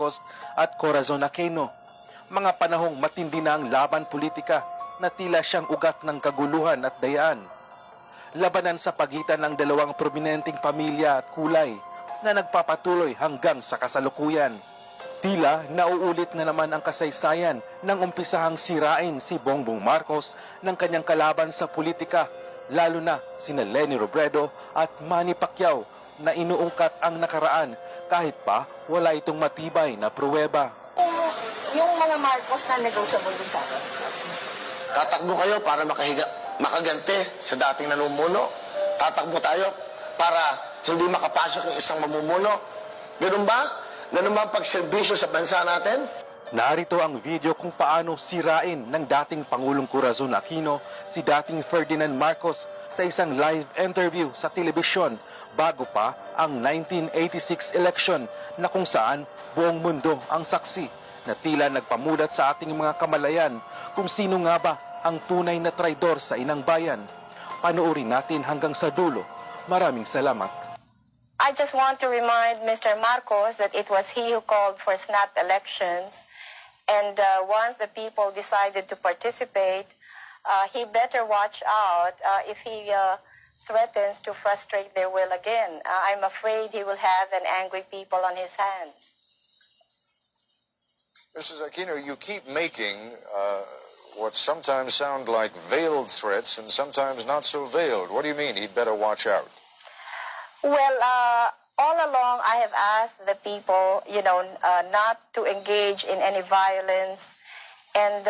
Marcos at Corazon Aquino. Mga panahong matindi na ang laban politika na tila siyang ugat ng kaguluhan at dayaan. Labanan sa pagitan ng dalawang prominenteng pamilya at kulay na nagpapatuloy hanggang sa kasalukuyan. Tila nauulit na naman ang kasaysayan nang umpisahang sirain si Bongbong Marcos ng kanyang kalaban sa politika, lalo na sina Leni Robredo at Manny Pacquiao na inuungkat ang nakaraan kahit pa wala itong matibay na pruweba. Yung mga Marcos na negotiable din sa akin. Tatakbo kayo para makagante sa dating namumuno. Tatakbo tayo para hindi makapasok yung isang mamumuno. Ganun ba? Ganun ba ang pagserbisyo sa bansa natin? Narito ang video kung paano sirain ng dating Pangulong Corazon Aquino si dating Ferdinand Marcos sa isang live interview sa telebisyon bago pa ang 1986 election na kung saan buong mundo ang saksi na tila nagpamulat sa ating mga kamalayan kung sino nga ba ang tunay na traidor sa inang bayan. Panoorin natin hanggang sa dulo. Maraming salamat. I just want to remind Mr. Marcos that it was he who called for snap elections. And once the people decided to participate, he better watch out if he threatens to frustrate their will again. I'm afraid he will have an angry people on his hands. Mrs. Aquino, you keep making what sometimes sound like veiled threats and sometimes not so veiled. What do you mean he'd better watch out? Well, all along I have asked the people, not to engage in any violence. And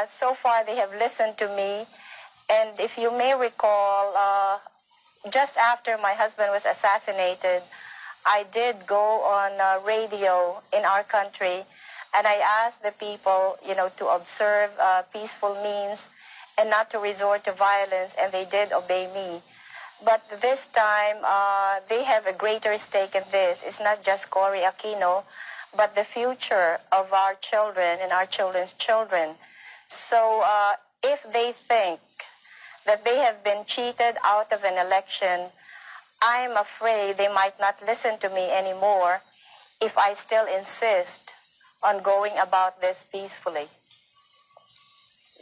so far they have listened to me. And if you may recall, just after my husband was assassinated, I did go on radio in our country, and I asked the people, to observe peaceful means and not to resort to violence, and they did obey me. But this time, they have a greater stake in this. It's not just Cory Aquino, but the future of our children and our children's children. So if they think that they have been cheated out of an election, I'm afraid they might not listen to me anymore if I still insist on going about this peacefully.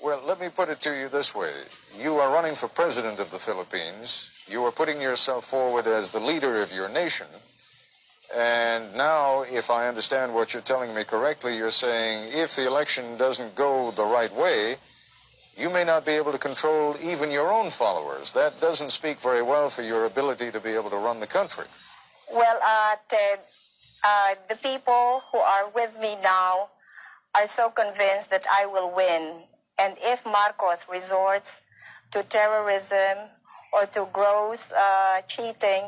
Well, let me put it to you this way. You are running for president of the Philippines. You are putting yourself forward as the leader of your nation. And now, if I understand what you're telling me correctly, you're saying if the election doesn't go the right way, you may not be able to control even your own followers. That doesn't speak very well for your ability to be able to run the country. Well, Ted, the people who are with me now are so convinced that I will win. And if Marcos resorts to terrorism or to gross cheating,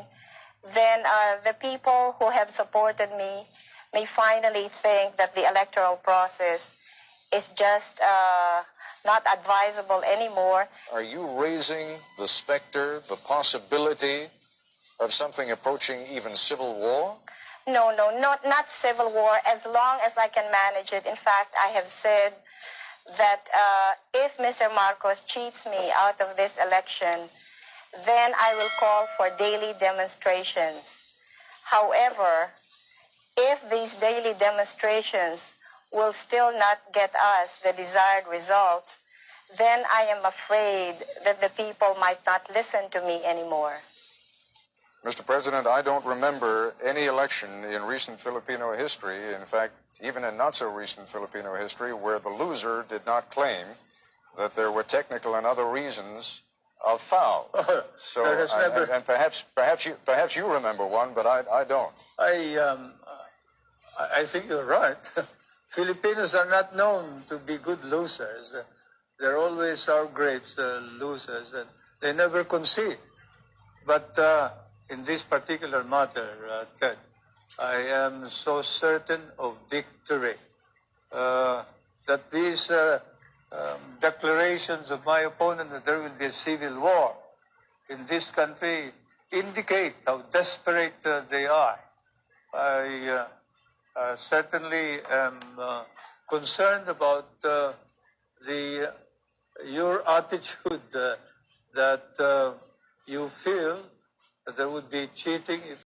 then the people who have supported me may finally think that the electoral process is just not advisable anymore. Are you raising the specter, the possibility of something approaching even civil war? No, not civil war, as long as I can manage it. In fact, I have said that if Mr. Marcos cheats me out of this election, then I will call for daily demonstrations. However, if these daily demonstrations will still not get us the desired results, then I am afraid that the people might not listen to me anymore. Mr. President, I don't remember any election in recent Filipino history, in fact, even in not-so-recent Filipino history, where the loser did not claim that there were technical and other reasons of foul. So, and perhaps you remember one, but I don't. I think you're right. Filipinos are not known to be good losers. They're always our great losers, and they never concede. But in this particular matter, Ted, I am so certain of victory that these declarations of my opponent that there will be a civil war in this country indicate how desperate they are. I certainly am concerned about your attitude that you feel that there would be cheating if